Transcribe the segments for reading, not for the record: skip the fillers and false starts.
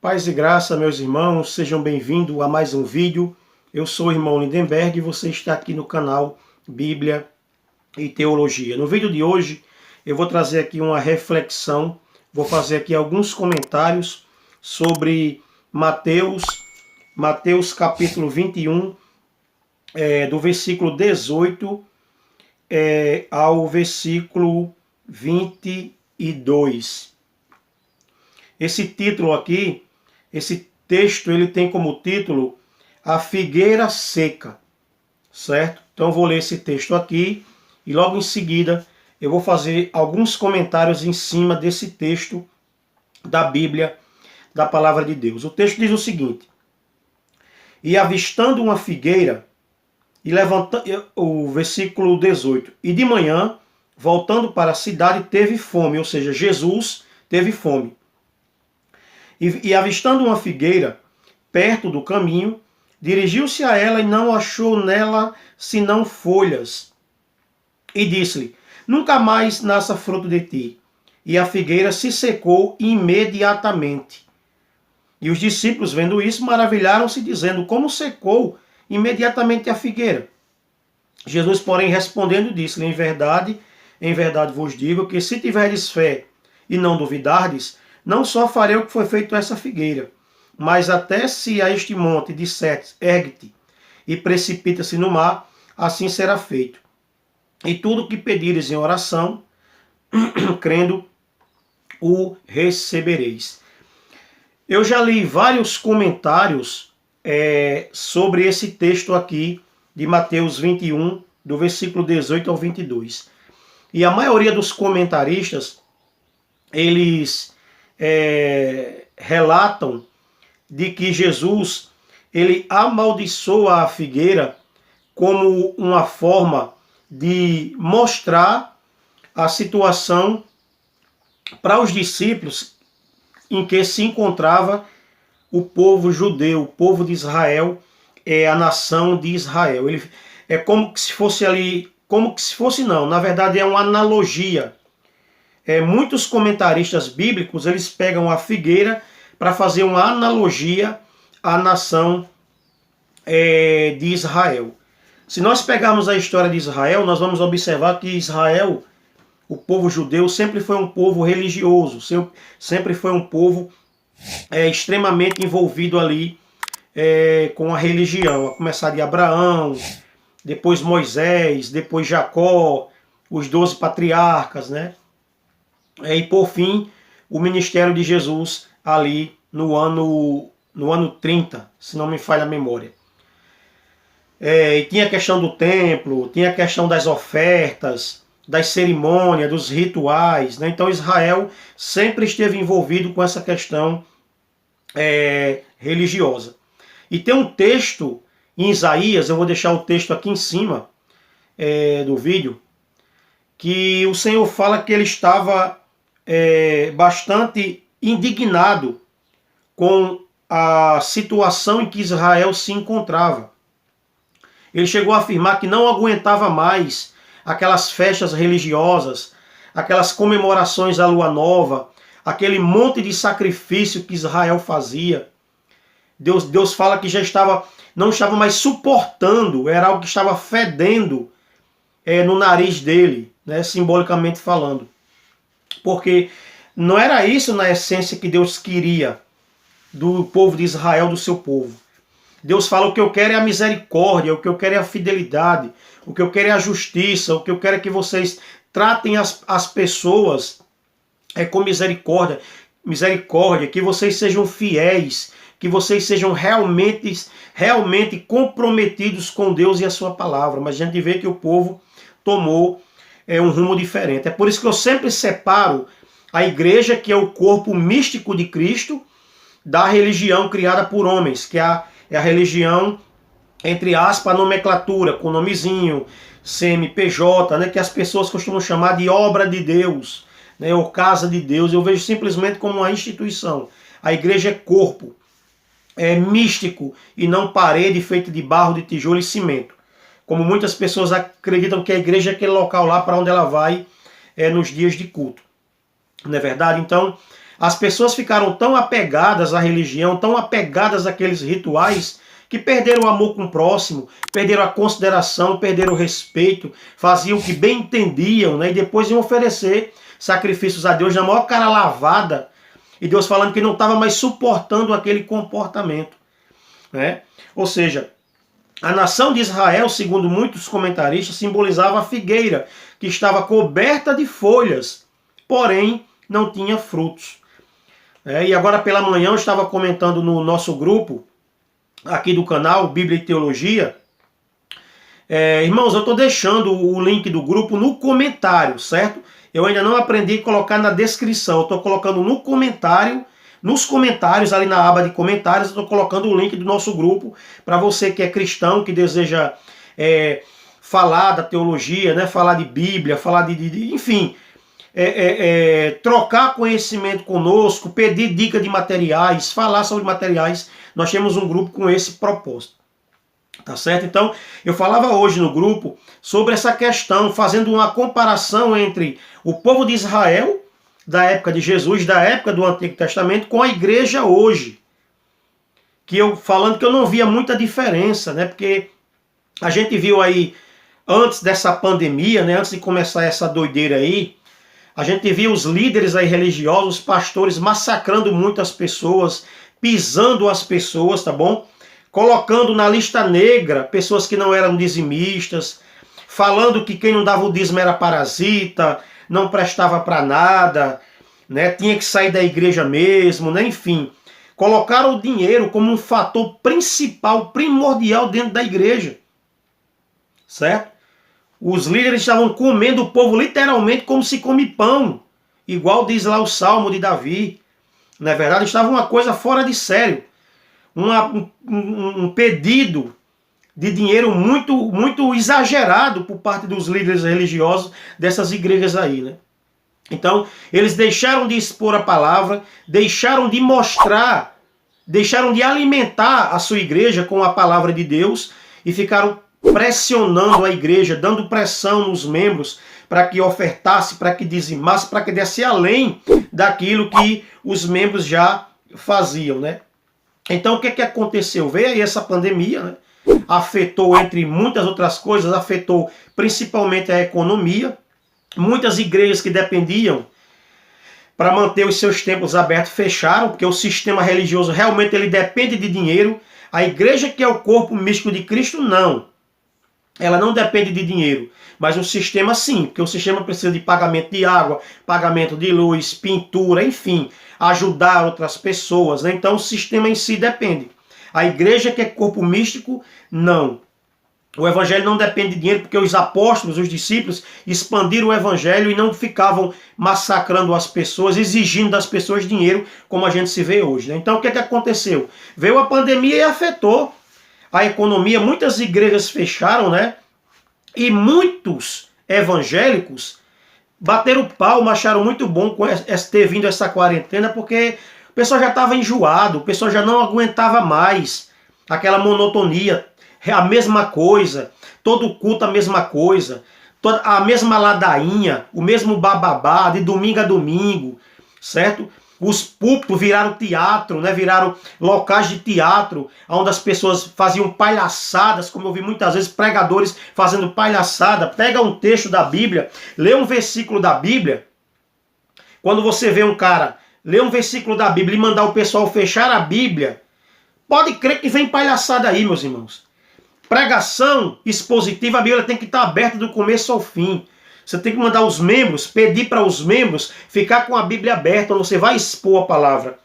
Paz e graça, meus irmãos, sejam bem-vindos a mais um vídeo. Eu sou o irmão Lindenberg e você está aqui no canal Bíblia e Teologia. No vídeo de hoje eu vou trazer aqui uma reflexão, vou fazer aqui alguns comentários sobre Mateus capítulo 21, do versículo 18 ao versículo 22. Esse título aqui, esse texto, ele tem como título A Figueira Seca, certo? Então eu vou ler esse texto aqui e logo em seguida eu vou fazer alguns comentários em cima desse texto da Bíblia, da Palavra de Deus. O texto diz o seguinte: E avistando uma figueira, e levantando, o versículo 18, e de manhã, voltando para a cidade, teve fome, ou seja, Jesus teve fome. E avistando uma figueira perto do caminho, dirigiu-se a ela e não achou nela senão folhas. E disse-lhe: Nunca mais nasça fruto de ti. E a figueira se secou imediatamente. E os discípulos, vendo isso, maravilharam-se, dizendo: Como secou imediatamente a figueira? Jesus, porém, respondendo, disse-lhe: em verdade vos digo que se tiverdes fé e não duvidardes, não só farei o que foi feito a essa figueira, mas até se a este monte disserdes, ergue-te e precipita-se no mar, assim será feito. E tudo o que pedires em oração, crendo, o recebereis. Eu já li vários comentários sobre esse texto aqui de Mateus 21, do versículo 18 ao 22. E a maioria dos comentaristas, eles relatam de que Jesus ele amaldiçoa a figueira como uma forma de mostrar a situação para os discípulos em que se encontrava o povo judeu, o povo de Israel, a nação de Israel. Ele é como que se fosse ali, como que se fosse não, na verdade é uma analogia. Muitos comentaristas bíblicos, eles pegam a figueira para fazer uma analogia à nação de Israel. Se nós pegarmos a história de Israel, nós vamos observar que Israel, o povo judeu, sempre foi um povo religioso, sempre foi um povo extremamente envolvido ali com a religião, a começar de Abraão, depois Moisés, depois Jacó, os 12 patriarcas, né? E por fim, o ministério de Jesus ali no ano 30, se não me falha a memória. E tinha a questão do templo, tinha a questão das ofertas, das cerimônias, dos rituais, né? Então Israel sempre esteve envolvido com essa questão religiosa. E tem um texto em Isaías, eu vou deixar o texto aqui em cima do vídeo, que o Senhor fala que ele estava bastante indignado com a situação em que Israel se encontrava. Ele chegou a afirmar que não aguentava mais aquelas festas religiosas, aquelas comemorações à lua nova, aquele monte de sacrifício que Israel fazia. Deus fala que não estava mais suportando, era algo que estava fedendo no nariz dele, né, simbolicamente falando. Porque não era isso na essência que Deus queria do povo de Israel, do seu povo. Deus fala: o que eu quero é a misericórdia, o que eu quero é a fidelidade, o que eu quero é a justiça, o que eu quero é que vocês tratem as pessoas com misericórdia, que vocês sejam fiéis, que vocês sejam realmente comprometidos com Deus e a sua palavra. Mas a gente vê que o povo tomou um rumo diferente. É por isso que eu sempre separo a igreja, que é o corpo místico de Cristo, da religião criada por homens, que é a religião, entre aspas, a nomenclatura, com nomezinho, CNPJ, né, que as pessoas costumam chamar de obra de Deus, né, ou casa de Deus. Eu vejo simplesmente como uma instituição. A igreja é corpo, é místico e não parede feita de barro, de tijolo e cimento. Como muitas pessoas acreditam que a igreja é aquele local lá para onde ela vai nos dias de culto. Não é verdade? Então, As pessoas ficaram tão apegadas à religião, tão apegadas àqueles rituais, que perderam o amor com o próximo, perderam a consideração, perderam o respeito, faziam o que bem entendiam, né? E depois iam oferecer sacrifícios a Deus na maior cara lavada, e Deus falando que não estava mais suportando aquele comportamento, né? Ou seja, a nação de Israel, segundo muitos comentaristas, simbolizava a figueira, que estava coberta de folhas, porém não tinha frutos. E agora pela manhã eu estava comentando no nosso grupo, aqui do canal, Bíblia e Teologia. Irmãos, eu estou deixando o link do grupo no comentário, certo? Eu ainda não aprendi a colocar na descrição, eu estou colocando no comentário, nos comentários, ali na aba de comentários, eu estou colocando o link do nosso grupo, para você que é cristão, que deseja falar da teologia, né? Falar de Bíblia, falar enfim, trocar conhecimento conosco, pedir dica de materiais, falar sobre materiais. Nós temos um grupo com esse propósito. Tá certo? Então, eu falava hoje no grupo sobre essa questão, fazendo uma comparação entre o povo de Israel, da época de Jesus, da época do Antigo Testamento, com a igreja hoje. Falando que eu não via muita diferença, né? Porque a gente viu aí, antes dessa pandemia, né? Antes de começar essa doideira aí, a gente viu os líderes aí religiosos, os pastores, massacrando muitas pessoas, pisando as pessoas, tá bom? Colocando na lista negra pessoas que não eram dizimistas, falando que quem não dava o dízimo era parasita, não prestava para nada, né? Tinha que sair da igreja mesmo, né? Enfim, colocaram o dinheiro como um fator principal, primordial dentro da igreja, certo? Os líderes estavam comendo o povo literalmente como se come pão, igual diz lá o Salmo de Davi. Na verdade, estava uma coisa fora de sério. Um pedido de dinheiro muito, muito exagerado por parte dos líderes religiosos dessas igrejas aí, né? Então, eles deixaram de expor a palavra, deixaram de mostrar, deixaram de alimentar a sua igreja com a palavra de Deus e ficaram pressionando a igreja, dando pressão nos membros para que ofertasse, para que dizimasse, para que desse além daquilo que os membros já faziam, né? Então o que aconteceu? Veio aí essa pandemia, né? Afetou, entre muitas outras coisas, afetou principalmente a economia. Muitas igrejas que dependiam para manter os seus templos abertos fecharam, porque o sistema religioso realmente ele depende de dinheiro. A igreja que é o corpo místico de Cristo, não. Ela não depende de dinheiro, mas o sistema sim, porque o sistema precisa de pagamento de água, pagamento de luz, pintura, enfim, ajudar outras pessoas, né? Então o sistema em si depende. A igreja que é corpo místico, não. O evangelho não depende de dinheiro, porque os apóstolos, os discípulos, expandiram o evangelho e não ficavam massacrando as pessoas, exigindo das pessoas dinheiro, como a gente se vê hoje, né? Então o que aconteceu? Veio a pandemia e afetou a economia, muitas igrejas fecharam, né? E muitos evangélicos bateram palma, acharam muito bom ter vindo essa quarentena, porque o pessoal já estava enjoado, o pessoal já não aguentava mais aquela monotonia, a mesma coisa, todo culto a mesma coisa, a mesma ladainha, o mesmo bababá, de domingo a domingo, certo? Os púlpitos viraram teatro, né? Viraram locais de teatro, onde as pessoas faziam palhaçadas, como eu vi muitas vezes pregadores fazendo palhaçada. Pega um texto da Bíblia, lê um versículo da Bíblia. Quando você vê um cara ler um versículo da Bíblia e mandar o pessoal fechar a Bíblia, pode crer que vem palhaçada aí, meus irmãos. Pregação expositiva, a Bíblia tem que estar aberta do começo ao fim. Você tem que mandar os membros, pedir para os membros ficar com a Bíblia aberta, onde você vai expor a palavra.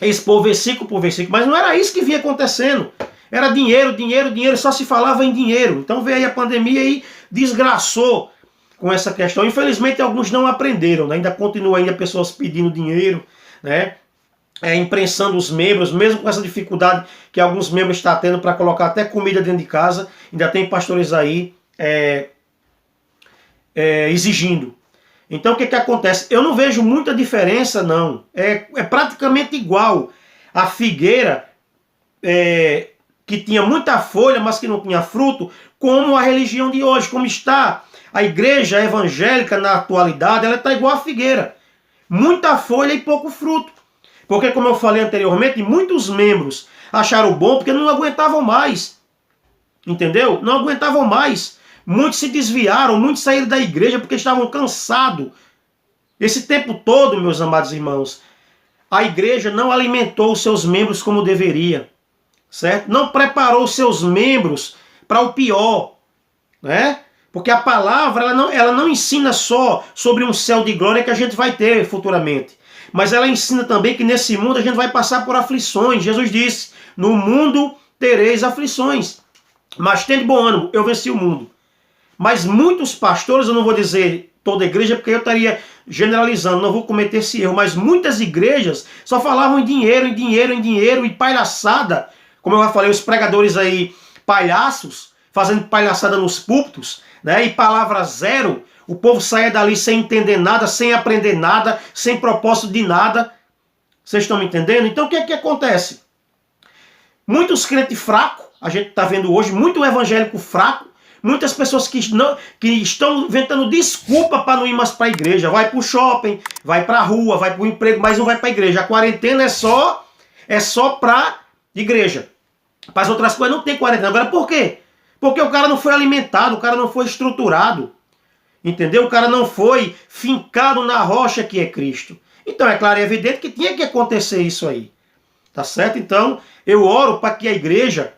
Expor versículo por versículo. Mas não era isso que vinha acontecendo. Era dinheiro, dinheiro, dinheiro, só se falava em dinheiro. Então veio aí a pandemia e desgraçou com essa questão. Infelizmente alguns não aprenderam, né? Ainda continua ainda pessoas pedindo dinheiro, né? Imprensando os membros, mesmo com essa dificuldade que alguns membros estão tendo para colocar até comida dentro de casa. Ainda tem pastores aí exigindo. Então o que acontece? Eu não vejo muita diferença, não. É praticamente igual a figueira que tinha muita folha, mas que não tinha fruto, como a religião de hoje, como está a igreja evangélica na atualidade, ela está igual a figueira. muita folha e pouco fruto. Porque, como eu falei anteriormente, muitos membros acharam bom porque não aguentavam mais. Entendeu? Não aguentavam mais. Muitos se desviaram, muitos saíram da igreja porque estavam cansados. Esse tempo todo, meus amados irmãos, a igreja não alimentou os seus membros como deveria, certo? Não preparou os seus membros para o pior, né? Porque a palavra ela não ensina só sobre um céu de glória que a gente vai ter futuramente, mas ela ensina também que nesse mundo a gente vai passar por aflições. Jesus disse, no mundo tereis aflições, mas tende bom ânimo, eu venci o mundo. Mas muitos pastores, eu não vou dizer toda igreja, porque eu estaria generalizando, não vou cometer esse erro, mas muitas igrejas só falavam em dinheiro, em dinheiro, em dinheiro, e palhaçada. Como eu já falei, os pregadores aí, palhaços, fazendo palhaçada nos púlpitos, né? E palavra zero, o povo saia dali sem entender nada, sem aprender nada, sem propósito de nada. Vocês estão me entendendo? Então o que é que acontece? Muitos crentes fracos, a gente está vendo hoje, muito evangélico fraco, muitas pessoas que estão inventando desculpa para não ir mais para a igreja. Vai para o shopping, vai para a rua, vai para o emprego, mas não vai para a igreja. A quarentena é só para igreja. Para as outras coisas não tem quarentena. Agora por quê? Porque o cara não foi alimentado, o cara não foi estruturado. Entendeu? O cara não foi fincado na rocha que é Cristo. Então é claro e evidente que tinha que acontecer isso aí. Tá certo? Então eu oro para que a igreja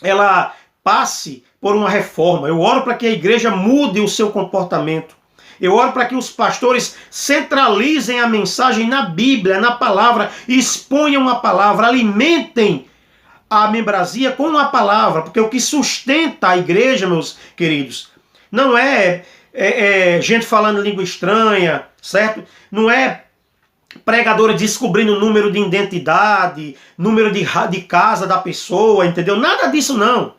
ela passe por uma reforma. Eu oro para que a igreja mude o seu comportamento. Eu oro para que os pastores centralizem a mensagem na Bíblia, na palavra, exponham a palavra, alimentem a membresia com a palavra, porque o que sustenta a igreja, meus queridos, não é gente falando língua estranha, certo? Não é pregadora descobrindo o número de identidade, número de casa da pessoa, entendeu? Nada disso não.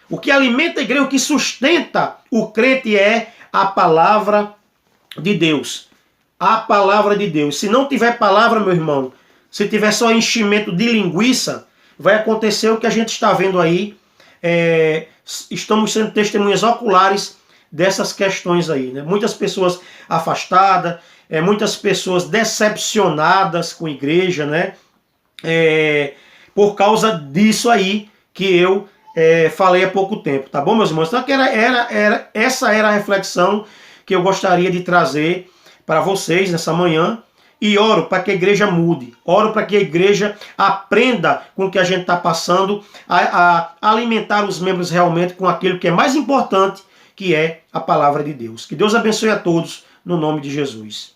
O que alimenta a igreja, o que sustenta o crente é a palavra de Deus. A palavra de Deus. Se não tiver palavra, meu irmão, se tiver só enchimento de linguiça, vai acontecer o que a gente está vendo aí. Estamos sendo testemunhas oculares dessas questões aí, né? Muitas pessoas afastadas, muitas pessoas decepcionadas com a igreja, né? Por causa disso aí que eu falei há pouco tempo, tá bom, meus irmãos? Então essa era a reflexão que eu gostaria de trazer para vocês nessa manhã. E oro para que a igreja mude, oro para que a igreja aprenda com o que a gente está passando, a alimentar os membros realmente com aquilo que é mais importante, que é a palavra de Deus. Que Deus abençoe a todos, no nome de Jesus.